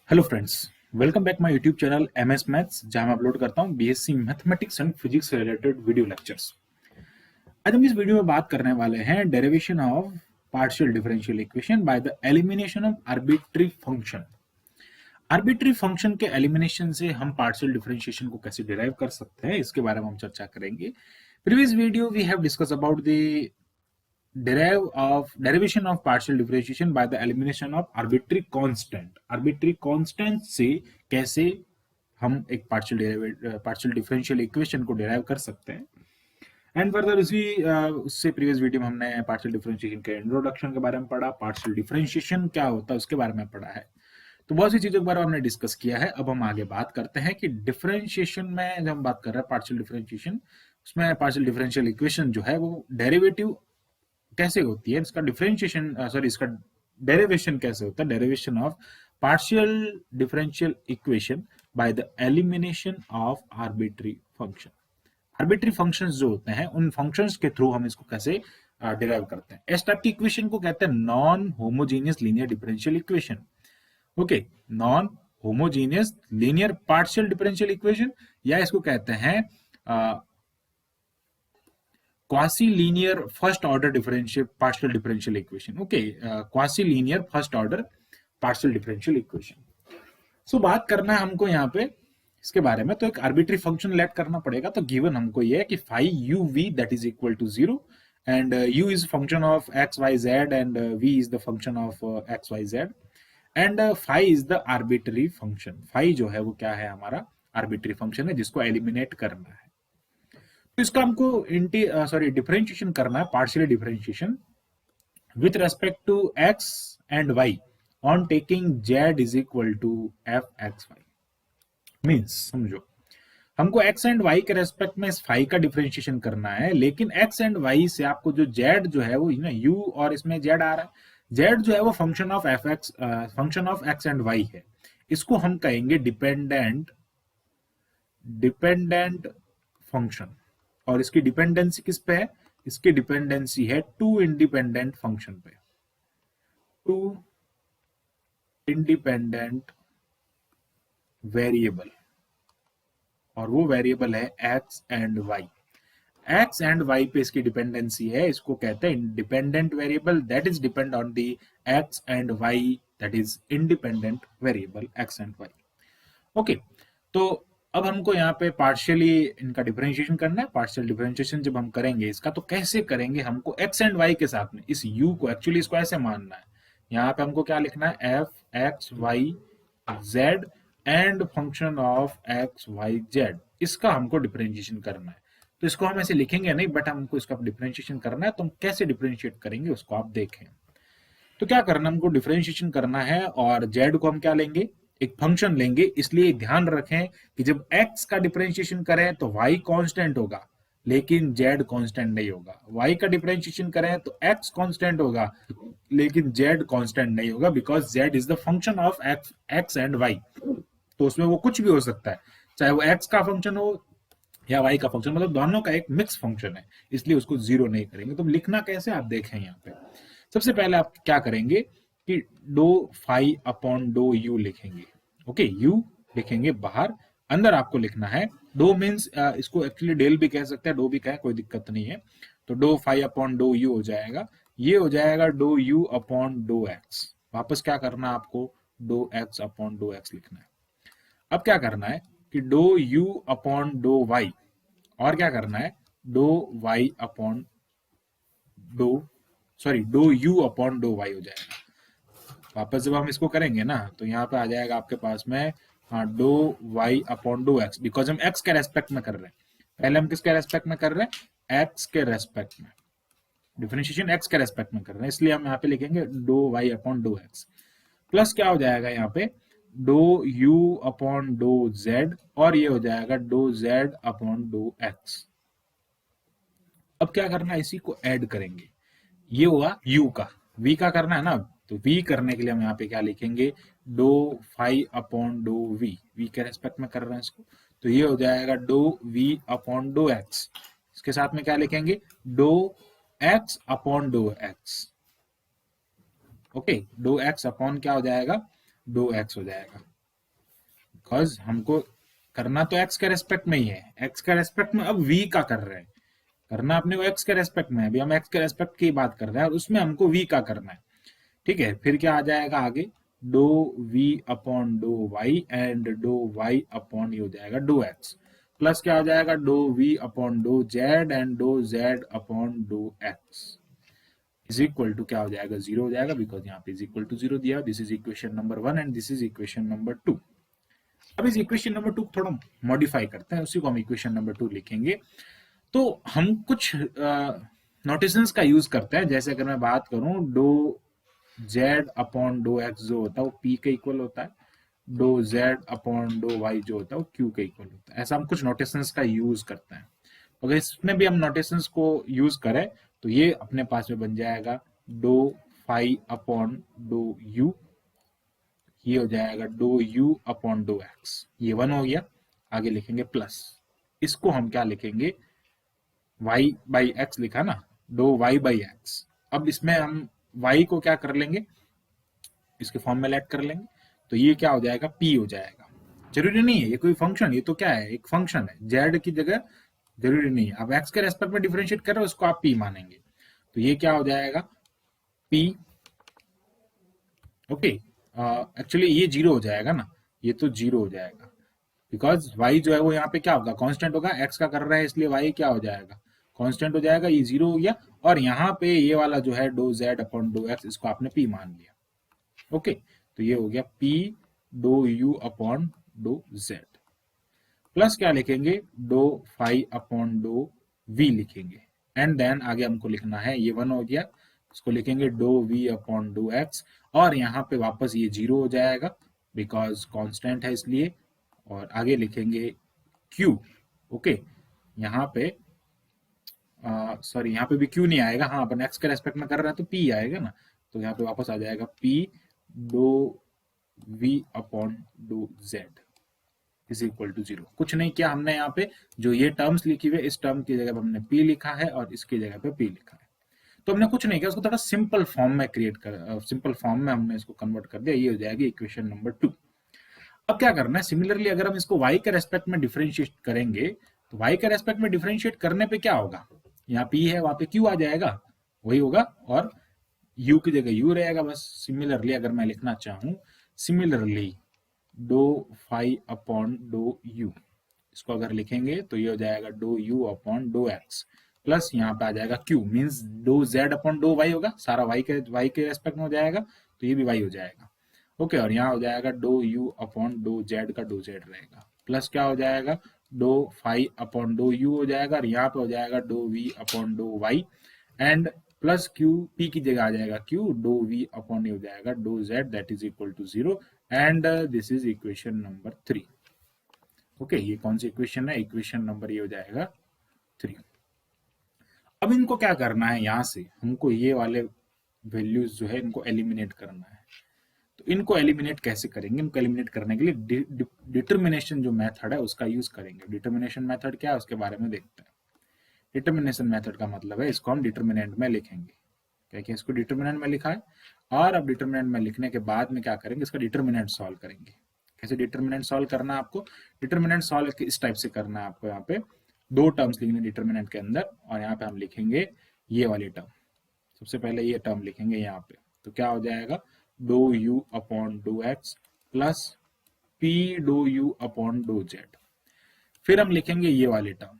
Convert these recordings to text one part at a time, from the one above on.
Hello friends, welcome back my YouTube channel MS maths, जहां मैं upload करता हूं बीएससी मैथमेटिक्स एंड फिजिक्स से रिलेटेड वीडियो लेक्चर्स। आज हम इस वीडियो में बात करने वाले हैं derivation of partial differential equation by the elimination of arbitrary function. Arbitrary function के एलिमिनेशन से हम पार्शियल डिफरेंशिएशन को कैसे डिराइव कर सकते हैं, इसके बारे में हम चर्चा करेंगे। Previous video we have discuss about the derivation of partial differentiation by the elimination of arbitrary constant। arbitrary constant से कैसे हम एक पार्शियल डिफरेंशियल इक्वेशन को डिराइव कर सकते हैं। एंड फर्दर उससे प्रीवियस वीडियो में हमने पार्शियल डिफरेंशिएशन के इंट्रोडक्शन के बारे में पढ़ा, पार्शियल डिफरेंशिएशन क्या होता है उसके बारे में पढ़ा है। तो बहुत सी चीजों के बारे में हमने डिस्कस किया है। अब हम आगे बात करते हैं कि डिफरेंशिएशन में जब हम बात कर रहे हैं पार्शियल डिफरेंशिएशन, उसमें पार्शियल डिफरेंशियल इक्वेशन जो है वो डेरिवेटिव कैसे होती है, इसका डिफरेंशिएशन इसका डेरिवेशन कैसे होता है, derivation of partial differential equation by the elimination of arbitrary function. Arbitrary functions जो होते हैं उन फंक्शंस के थ्रू हम इसको कैसे डिराइव करते हैं। इस टाइप की इक्वेशन को कहते हैं non homogeneous linear differential equation. Okay, non homogeneous linear partial differential equation, या इसको कहते हैं quasi linear first order differential partial differential equation. Okay, quasi linear first order partial differential equation. So बात करना है हमको यहाँ पे इसके बारे में, तो एक आर्बिट्री फंक्शन लेट करना पड़ेगा। तो गिवन हमको ये है कि phi u v that is equal to 0 and u is function of x y z and v is the function of x y z and phi is the arbitrary function. Phi जो है वो क्या है, हमारा arbitrary function है जिसको eliminate करना है। तो इसका हमको डिफरेंशिएशन करना है, partial differentiation with respect to x and y on taking z is equal to f x y. Means समझो, हमको एक्स एंड वाई के रेस्पेक्ट में इस फाई का डिफरेंशिएशन करना है, लेकिन एक्स एंड वाई से आपको जो जेड जो है वो यू और इसमें जेड आ रहा है, जेड जो है वो function of F X, function of X and Y है। इसको हम कहेंगे डिपेंडेंट फंक्शन। और इसकी डिपेंडेंसी किस पे है, इसकी डिपेंडेंसी है टू इंडिपेंडेंट फंक्शन पे, टू इंडिपेंडेंट वेरिएबल, और वो वेरिएबल है x and y. X and y पे इसकी डिपेंडेंसी है, इसको कहते हैं independent variable that is depend on the x and y, that is independent variable x and y. Okay, तो अब हमको यहाँ पे पार्शियली इनका डिफरेंशिएशन करना है। पार्शियल डिफरेंशिएशन जब हम करेंगे इसका, तो कैसे करेंगे, हमको एक्स एंड वाई के साथ में इस u को एक्चुअली इसको ऐसे मानना है। यहाँ पे हमको क्या लिखना है, f x y z and function of x y z, इसका हमको डिफरेंशिएशन करना है। तो इसको हम ऐसे लिखेंगे नहीं, बट हमको इसका डिफरेंशिएशन करना है। तो हम कैसे डिफरेंशिएट करेंगे उसको आप देखें। तो क्या करना, हमको डिफरेंशिएशन करना है और जेड को हम क्या लेंगे, एक फंक्शन लेंगे। इसलिए ध्यान रखें कि जब x का डिफरेंशिएशन करें तो y कांस्टेंट होगा, लेकिन z कांस्टेंट नहीं होगा। y का डिफरेंशिएशन करें तो x कांस्टेंट होगा, लेकिन z कांस्टेंट नहीं होगा, because z is the function of x and y। तो उसमें वो कुछ भी हो सकता है, चाहे वो x का फंक्शन हो या y का फंक्शन, मतलब दोनों का एक मिक्स फंक्शन है, इसलिए उसको जीरो नहीं करेंगे। तो लिखना कैसे आप देखें यहाँ पे। सबसे पहले आप क्या करेंगे कि do phi upon do u लिखेंगे। ओके, यू लिखेंगे बाहर, अंदर आपको लिखना है डो मीन्स इसको एक्चुअली डेल भी कह सकते हैं, डो भी कहे, कोई दिक्कत नहीं है। तो do phi upon do u हो जाएगा, ये हो जाएगा dough you upon do x. वापस क्या करना है आपको, do x upon do x लिखना है। अब क्या करना है कि do you upon dough Y, और क्या करना है do y upon do you upon dough y हो जाएगा। वापस जब हम इसको करेंगे ना, तो यहाँ पे आ जाएगा आपके पास में do y upon do x, because हम एक्स के रेस्पेक्ट में कर रहे हैं। पहले हम किसके रेस्पेक्ट में कर रहे हैं, एक्स के रेस्पेक्ट में, डिफरेंशिएशन एक्स के रेस्पेक्ट में कर रहे हैं, इसलिए हम यहाँ पे लिखेंगे do y upon do x. Plus क्या हो जाएगा यहाँ पे, dough you upon do z, और ये हो जाएगा do z upon do x. अब क्या करना है, इसी को ऐड करेंगे। ये हुआ u का, v का करना है ना। तो v करने के लिए हम यहाँ पे क्या लिखेंगे, do phi upon do v, v के रेस्पेक्ट में कर रहे हैं इसको। तो ये हो जाएगा do v upon do x। इसके साथ में क्या लिखेंगे, do x upon do x। Okay, do x upon क्या हो जाएगा, डो x हो जाएगा। बिकॉज हमको करना तो एक्स के रेस्पेक्ट में ही है, एक्स के रेस्पेक्ट में अब वी का कर रहे हैं, करना अपने को एक्स के रेस्पेक्ट में है, अभी हम एक्स के रेस्पेक्ट की बात कर रहे हैं और उसमें हमको वी का करना है। ठीक है, फिर क्या आ जाएगा आगे, do we upon dough y and do y upon ये हो जाएगा डो एक्स, प्लस क्या हो जाएगा do we upon do z and do z upon do x is equal to क्या हो जाएगा, जीरो हो जाएगा, बिकॉज यहाँ पे इज इक्वल टू जीरो दिया। This is equation number 1 and this is equation number 2। अब इस इक्वेशन नंबर 2 को थोड़ा मॉडिफाई करते हैं, उसी को हम इक्वेशन नंबर 2 लिखेंगे। तो हम कुछ नोटेशंस का यूज करते हैं, जैसे अगर मैं बात करूं, do z upon do x जो होता है वो पी के इक्वल होता है, do z upon dough y जो होता है वो क्यू के इक्वल होता है। ऐसा हम कुछ नोटेशंस का यूज करते हैं। अगर इसमें भी हम नोटेशंस को यूज करें तो ये अपने पास में बन जाएगा do phi upon do u, ये हो जाएगा dough you upon do x, ये 1 हो गया। आगे लिखेंगे प्लस, इसको हम क्या लिखेंगे, y बाई एक्स लिखा ना, डो y बाई एक्स। अब इसमें हम y को क्या कर लेंगे, इसके फॉर्म में लेट कर लेंगे, तो ये क्या हो जाएगा, p हो जाएगा। जरूरी नहीं है ये कोई फंक्शन, ये तो क्या है, एक फंक्शन है, z की जगह जरूरी नहीं है, अब x के रेस्पेक्ट में डिफरेंशिएट कर रहे हो उसको आप p मानेंगे, तो ये क्या हो जाएगा p। ओके, एक्चुअली ये जीरो हो जाएगा ना, ये तो जीरो हो जाएगा, बिकॉज y जो है वो यहाँ पे क्या होगा, कांस्टेंट होगा, x का कर रहा है इसलिए y क्या हो जाएगा, कांस्टेंट हो जाएगा, ये जीरो हो गया। और यहाँ पे ये वाला जो है do z upon do x, इसको आपने p मान लिया। ओके, तो ये हो गया p do u upon do z, plus क्या लिखेंगे, do phi upon do v लिखेंगे, एंड देन आगे हमको लिखना है, ये 1 हो गया, इसको लिखेंगे do v upon do x, और यहाँ पे वापस ये जीरो हो जाएगा बिकॉज कांस्टेंट है इसलिए, और आगे लिखेंगे q। ओके, यहाँ पे सॉरी यहाँ पे भी q नहीं आएगा, हाँ अपन x के रेस्पेक्ट में कर रहे हैं तो p आएगा ना, तो यहाँ पे वापस आ जाएगा p do v upon do z is equal to zero. कुछ नहीं किया हमने, यहाँ पे जो ये टर्म्स लिखी हुई है इस टर्म की जगह पे हमने p लिखा है और इसकी जगह पे p लिखा है, तो हमने कुछ नहीं किया, उसको थोड़ा सिंपल फॉर्म में क्रिएट कर, सिंपल फॉर्म में हमने इसको कन्वर्ट कर दिया, ये हो जाएगी इक्वेशन नंबर 2। अब क्या करना है, सिमिलरली अगर हम इसको y के रेस्पेक्ट में डिफरेंशिएट करेंगे, तो y के रेस्पेक्ट में डिफरेंशिएट करने पे क्या होगा, यहाँ p है वहां पे q आ जाएगा, वही होगा, और u की जगह u रहेगा बस। सिमिलरली अगर मैं लिखना चाहूं, similarly do phi upon do u, इसको अगर लिखेंगे तो ये हो जाएगा do u upon do x, plus यहाँ पे आ जाएगा q, means do z upon do y होगा, सारा y के रेस्पेक्ट में हो जाएगा, तो ये भी y हो जाएगा। ओके, और यहाँ हो जाएगा do u upon do z का डो z रहेगा, प्लस क्या हो जाएगा, do phi upon do u हो जाएगा, और यहाँ पे हो जाएगा do v upon do y, and plus q, p की जगह आ जाएगा q, डो v अपॉन हो जाएगा do z, that is equal to zero, and this is equation number 3। Okay, ये कौन सी इक्वेशन है, इक्वेशन नंबर ये हो जाएगा 3। अब इनको क्या करना है, यहां से हमको ये वाले वैल्यूज जो है इनको एलिमिनेट करना है। तो इनको एलिमिनेट कैसे करेंगे, इनको एलिमिनेट करने के लिए डिटर्मिनेशन जो मेथड है उसका यूज करेंगे। डिटर्मिनेशन मेथड क्या है उसके बारे में देखते हैं। डिटर्मिनेशन मेथड का मतलब है इसको हम डिटर्मिनेंट में लिखेंगे, क्या क्या इसको डिटर्मिनेंट में लिखा है, और अब डिटर्मिनेंट में लिखने के बाद में क्या करेंगे, इसका डिटर्मिनेंट सॉल्व करेंगे। कैसे डिटर्मिनेंट सॉल्व करना है आपको, डिटर्मिनेंट सॉल्व इस टाइप से करना है आपको, यहाँ पे दो टर्म्स लिखने डिटर्मिनेंट के अंदर, और यहाँ पे हम लिखेंगे ये वाली टर्म, सबसे पहले ये टर्म लिखेंगे यहाँ पे, तो क्या हो जाएगा, do u upon do x plus p do u upon do z। फिर हम लिखेंगे ये वाली टर्म,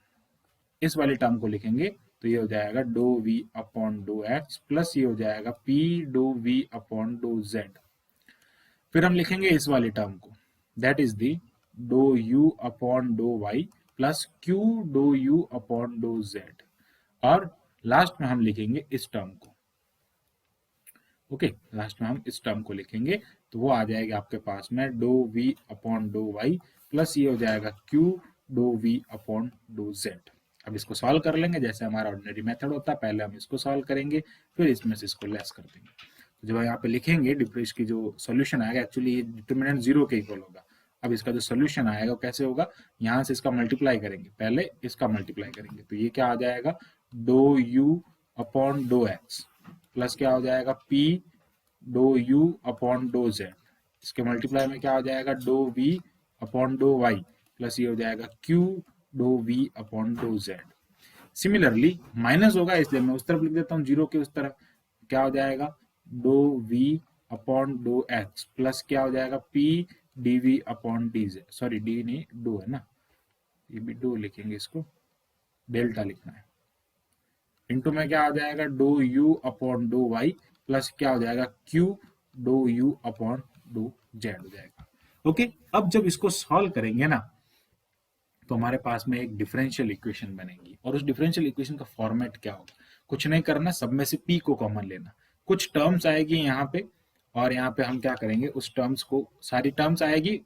इस वाली टर्म को लिखेंगे, तो ये हो जाएगा do v upon do x plus ये हो जाएगा p do v upon do z। फिर हम लिखेंगे इस वाली टर्म को, that is the do u upon do y plus q do u upon do z, और लास्ट में हम लिखेंगे इस टर्म को। ओके, लास्ट में हम इस टर्म को लिखेंगे, तो वो आ जाएगा आपके पास में do v upon do y plus ये हो जाएगा q do v upon do z। अब इसको सॉल्व कर लेंगे जैसे हमारा ऑर्डिनरी मेथड होता है, पहले हम इसको सॉल्व करेंगे फिर इसमें से इसको लेस कर देंगे। तो जब यहाँ पे लिखेंगे डिफरेंस की जो सोल्यूशन आएगा, एक्चुअली ये डिटर्मिनेंट जीरो के इक्वल होगा। अब इसका जो सोल्यूशन आएगा वो कैसे होगा, यहाँ से इसका मल्टीप्लाई करेंगे, पहले इसका मल्टीप्लाई करेंगे, तो ये क्या आ जाएगा, do u upon do x plus क्या हो जाएगा p do u upon do z, इसके मल्टीप्लाई में क्या हो जाएगा, do v upon dough y plus ये हो जाएगा q do we upon do z. Similarly minus होगा इसलिए मैं उस तरफ लिख देता हूँ जीरो के उस तरफ, क्या हो जाएगा do we upon do x plus क्या हो जाएगा p d v upon d z, sorry d नहीं डो है ना, ये भी डो लिखेंगे, इसको डेल्टा लिखना है, इनटू में क्या हो जाएगा dough you upon dough y plus क्या हो जाएगा q do you upon do z हो जाएगा। ओके, अब जब इसको सॉल्व करेंगे ना तो हमारे पास में एक डिफरेंशियल इक्वेशन बनेगी, और उस डिफरेंशियल इक्वेशन का फॉर्मेट क्या होगा, कुछ नहीं करना, सब में से पी को कॉमन लेना, कुछ टर्म्स आएगी यहाँ पे, और यहाँ पे हम क्या करेंगे उस टर्म्स को, सारी टर्म्स आएगी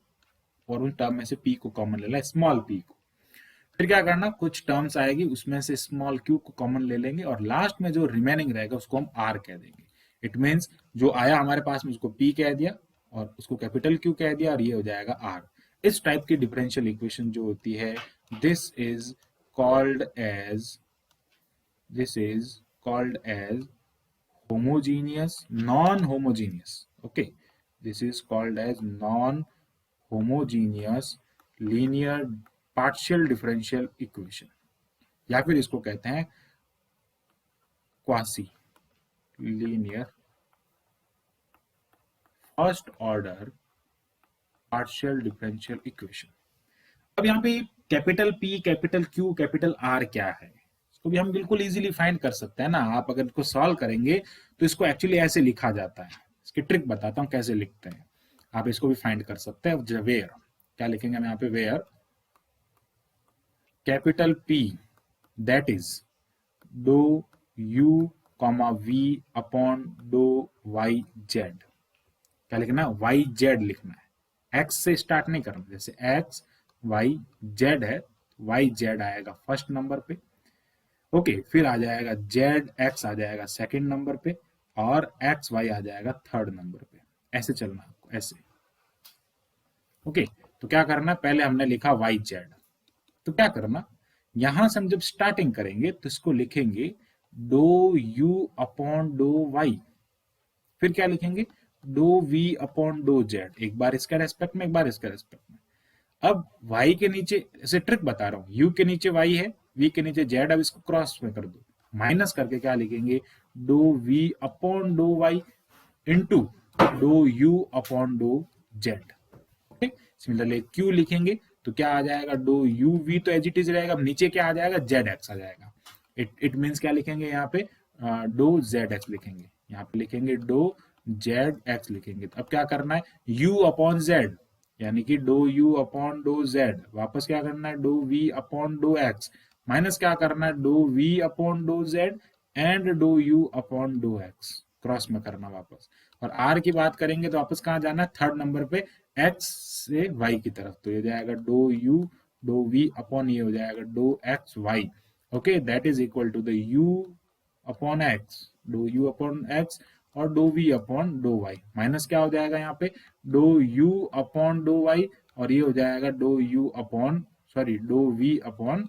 और उन टर्म में से पी को कॉमन लेना, स्मॉल पी को, फिर क्या करना कुछ टर्म्स आएगी उसमें से स्मॉल क्यू को कॉमन ले लेंगे और लास्ट में जो रिमेनिंग रहेगा उसको हम आर कह देंगे। इट मीन्स जो आया हमारे पास में उसको पी कह दिया और उसको कैपिटल क्यू कह दिया और ये हो जाएगा आर। इस टाइप की डिफरेंशियल इक्वेशन जो होती है this is called as homogeneous non-homogeneous, okay, this is called as non-homogeneous linear partial differential equation, या फिर इसको कहते हैं quasi linear first order partial differential equation. अब यहाँ पे capital P capital Q capital R क्या है, इसको भी हम बिल्कुल इजीली फाइंड कर सकते हैं ना, आप अगर इसको सॉल्व करेंगे तो इसको एक्चुअली ऐसे लिखा जाता है, इसकी ट्रिक बताता हूँ कैसे लिखते हैं, आप इसको भी फाइंड कर सकते हैं। वेयर क्या लिखेंगे हम यहाँ पे, where capital p that is do u comma v upon dough y z, क्या लिखना है वाई जेड लिखना है, एक्स से स्टार्ट नहीं करना, जैसे एक्स वाई जेड है, वाई जेड आएगा फर्स्ट नंबर पे, ओके, फिर आ जाएगा जेड एक्स आ जाएगा सेकंड नंबर पे और एक्स वाई आ जाएगा थर्ड नंबर पे, ऐसे चलना आपको ऐसे। ओके, तो क्या करना, पहले हमने लिखा वाई जेड, तो क्या करना यहां से हम जब स्टार्टिंग करेंगे तो इसको लिखेंगे do you upon dough y, फिर क्या लिखेंगे do we upon do z, एक बार इसका रेस्पेक्ट में एक बार इसका रेस्पेक्ट में। अब y के नीचे, ऐसे ट्रिक बता रहा हूं, u के नीचे y है, v के नीचे z, अब इसको क्रॉस में कर दो, माइनस करके क्या लिखेंगे do v upon do y into do u upon do z। Okay, similarly q लिखेंगे तो क्या आ जाएगा डो u v तो एज इट इज रहेगा, अब नीचे क्या आ जाएगा z x आ जाएगा, इट मीन्स क्या लिखेंगे यहाँ पे डो z x लिखेंगे, यहाँ पे लिखेंगे डो z x लिखेंगे, तो अब क्या करना है u अपॉन z, यानी कि do you upon do z, वापस क्या करना है do we upon do x, minus क्या करना है do we upon do z and do you upon do x, cross में करना वापस। और आर की बात करेंगे तो वापस कहाँ जाना है थर्ड नंबर पे एक्स से वाई की तरफ, तो ये जाएगा डो यू डो वी अपॉन ये हो जाएगा dough X Y, okay, that is equal to the U upon X, डो यू अपॉन एक्स और डो we upon dough Y, minus क्या हो जाएगा यहाँ पे dough you upon dough Y और ये हो जाएगा डो यू अपॉन सॉरी डो वी अपॉन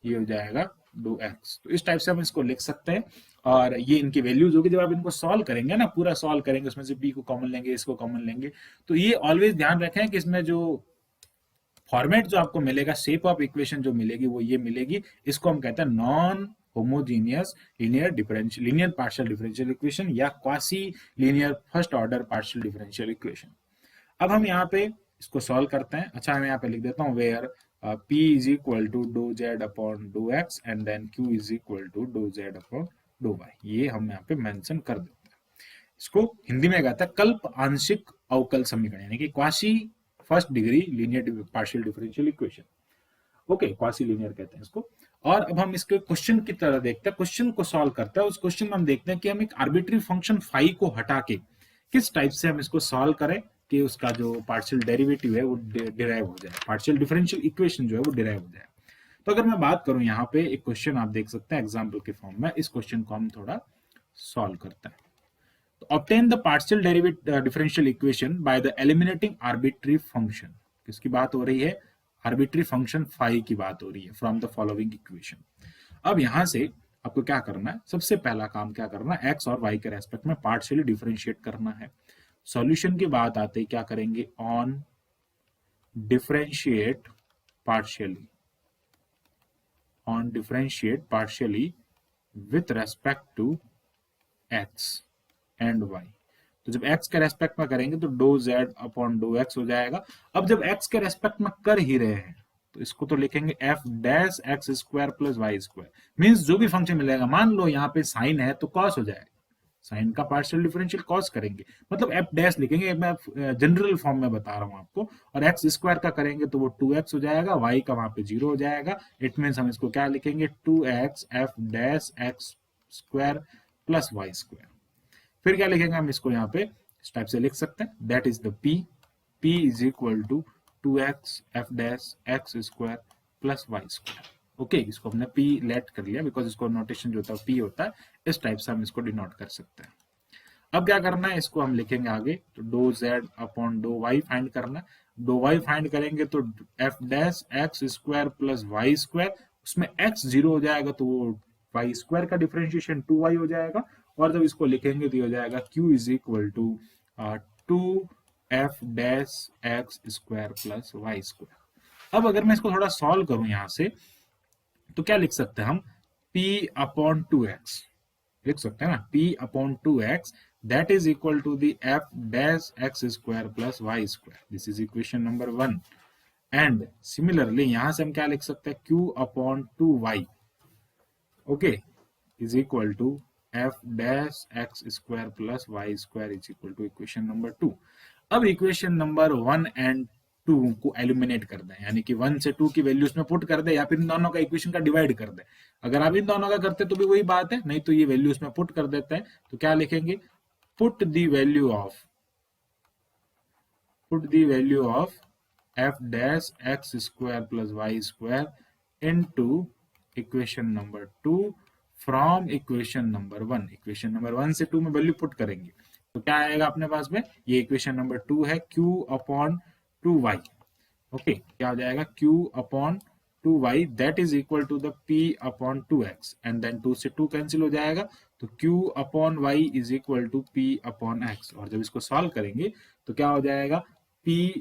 ये हो जाएगा डो एक्स। तो इस टाइप से हम इसको लिख सकते हैं और ये इनकी वैल्यूज होगी, जब आप इनको सॉल्व करेंगे ना, पूरा सॉल्व करेंगे, उसमें से पी को कॉमन लेंगे इसको कॉमन लेंगे, तो ये ऑलवेज ध्यान रखें कि इसमें जो फॉर्मेट जो आपको मिलेगा, शेप ऑफ इक्वेशन जो मिलेगी वो ये मिलेगी, इसको हम कहते हैं non homogeneous linear partial differential equation या quasi linear first order partial differential equation. अब हम यहाँ पे इसको सॉल्व करते हैं। अच्छा, मैं यहाँ पे लिख देता हूँ where p is equal to do z upon do x and then q is equal to do z upon dough y, ये हम यहाँ पे मेंशन कर देते हैं। इसको हिंदी में कहता है कल्प आंशिक अवकल समीकरण, यानी कि quasi first degree linear partial differential equation, okay, quasi linear कहते हैं इसको। और अब हम इसके क्वेश्चन की तरह देखते हैं, क्वेश्चन को सॉल्व करते हैं, उस क्वेश्चन में हम देखते हैं कि हम एक आर्बिट्री फंक्शन फाई को हटा के किस टाइप से हम इसको सॉल्व करें कि उसका जो पार्शियल डेरिवेटिव है वो डिराइव हो जाए, पार्शियल डिफरेंशियल इक्वेशन जो है वो डिराइव हो जाए। तो अगर मैं बात करूं यहाँ पे एक क्वेश्चन आप देख सकते हैं एग्जाम्पल के फॉर्म में, इस क्वेश्चन को हम थोड़ा सॉल्व करते हैं। तो obtain the partial differential equation by the eliminating arbitrary function, किसकी बात हो रही है, आर्बिट्री फंक्शन फाई की बात हो रही है, फ्रॉम द फॉलोइंग इक्वेशन। अब यहां से आपको क्या करना है, सबसे पहला काम क्या करना है, एक्स और वाई के रेस्पेक्ट में पार्शियली डिफरेंशिएट करना है। सॉल्यूशन की बात आते ही क्या करेंगे, on differentiate partially with respect to x and y। तो जब x के रेस्पेक्ट में करेंगे तो do z upon do x हो जाएगा। अब जब x के रेस्पेक्ट में कर ही रहे हैं तो इसको तो लिखेंगे f dash x square plus y square. Means जो भी फंक्शन मिलेगा, मान लो यहाँ पे साइन है तो कॉस हो जाएगा, साइन का पार्शियल डिफरेंशियल कॉस करेंगे, मतलब एफ डैश लिखेंगे, मैं जनरल फॉर्म में बता रहा हूँ आपको। और एक्स स्क्वायर का करेंगे तो वो 2x हो जाएगा, वाई का वहां पे 0 हो जाएगा। इट मीन्स हम इसको क्या लिखेंगे, 2x f dash x square plus y square. फिर क्या लिखेंगे हम इसको यहाँ पे इस टाइप से लिख सकते हैं, that is the p is equal to 2x f dash x square plus y square. Okay, इसको हमने p लेट कर लिया बिकॉज इसको नोटेशन जो होता है p होता है, इस टाइप से हम इसको डिनोट कर सकते हैं। अब क्या करना है, इसको हम लिखेंगे आगे, तो do z upon do y find करना है। डो y फाइंड करेंगे तो f dash x square plus y square, उसमें x 0 हो जाएगा तो वो वाई स्क्वायर का डिफरेंशिएशन 2y हो जाएगा। और जब इसको लिखेंगे तो ये हो जाएगा q is equal to 2f dash x square plus y square. अब अगर मैं इसको थोड़ा सॉल्व करूं यहां से, तो क्या लिख सकते हैं हम, p अपॉन 2x लिख सकते हैं ना, p upon 2x that is equal to the f dash x square plus y square। this is equation number 1। and similarly यहां से हम क्या लिख सकते हैं, q upon 2y okay is equal to f dash x square plus y square is equal to equation number 2। अब equation number 1 and 2 को eliminate कर दें, यानी कि 1 से 2 की वैल्यूज में पुट कर दे, या फिर इन दोनों का इक्वेशन का डिवाइड कर दे। अगर आप इन दोनों का करते तो भी वही बात है, नहीं तो ये वैल्यूज में पुट कर देते हैं। तो क्या लिखेंगे, put the value of f dash x square plus y square into equation number 2 from equation number 1। इक्वेशन नंबर 1 से 2 में वैल्यू पुट करेंगे तो क्या आएगा अपने पास में, ये इक्वेशन नंबर 2 है, q अपॉन 2y। ओके, क्या हो जाएगा, q upon 2y that is equal to the p upon 2x, and then 2 से 2 कैंसिल हो जाएगा तो q upon y is equal to p upon x। और जब इसको सॉल्व करेंगे तो क्या हो जाएगा, py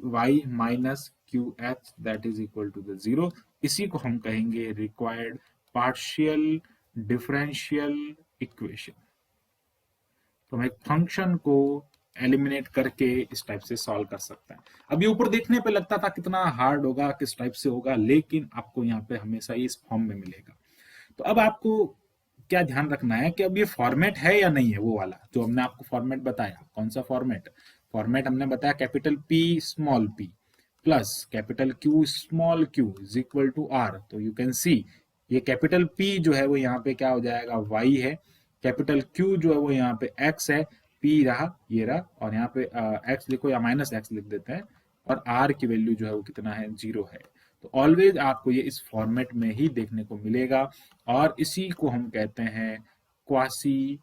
minus qx that is equal to the 0। इसी को हम कहेंगे रिक्वायर्ड पार्शियल डिफरेंशियल इक्वेशन। तो हम एक फंक्शन को एलिमिनेट करके इस टाइप से सॉल्व कर सकते हैं। अभी ऊपर देखने पे लगता था कितना हार्ड होगा, किस टाइप से होगा, लेकिन आपको यहाँ पे हमेशा इस फॉर्म में मिलेगा। तो अब आपको क्या ध्यान रखना है कि अब ये फॉर्मेट है या नहीं है, वो वाला जो हमने आपको फॉर्मेट बताया। कौन सा फॉर्मेट हमने बताया, capital P small p plus capital Q small q is equal to r। तो यू कैन सी ये कैपिटल P जो है वो यहाँ पे क्या हो जाएगा, y है, कैपिटल Q जो है वो यहाँ पे x है, P रहा, ये रहा, और यहाँ पे x लिखो या माइनस x लिख देते हैं, और r की वैल्यू जो है वो कितना है, 0 है। तो ऑलवेज आपको ये इस फॉर्मेट में ही देखने को मिलेगा, और इसी को हम कहते हैं क्वासी,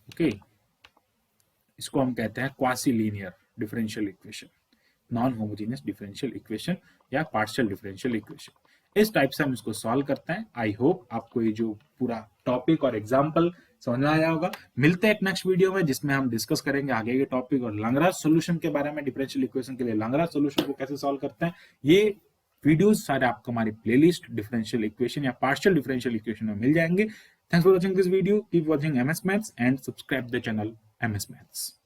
ओके, इसको हम कहते हैं quasi linear differential equation, non homogeneous differential equation या पार्शियल डिफरेंशियल इक्वेशन। इस टाइप से हम इसको सॉल्व करते हैं। आई होप आपको ये जो पूरा टॉपिक और एग्जाम्पल समझ में आया होगा। मिलते हैं एक नेक्स्ट वीडियो में जिसमें हम डिस्कस करेंगे आगे के टॉपिक और लैग्रांज सॉल्यूशन के बारे में, डिफरेंशियल इक्वेशन के लिए लैग्रांज सॉल्यूशन को कैसे सॉल्व करते हैं। ये वीडियोस सारे आपको हमारी प्लेलिस्ट डिफरेंशियल इक्वेशन या पार्शियल डिफरेंशियल इक्वेशन में मिल जाएंगे। Thanks for watching this video, keep watching MS Maths and subscribe the channel MS Maths।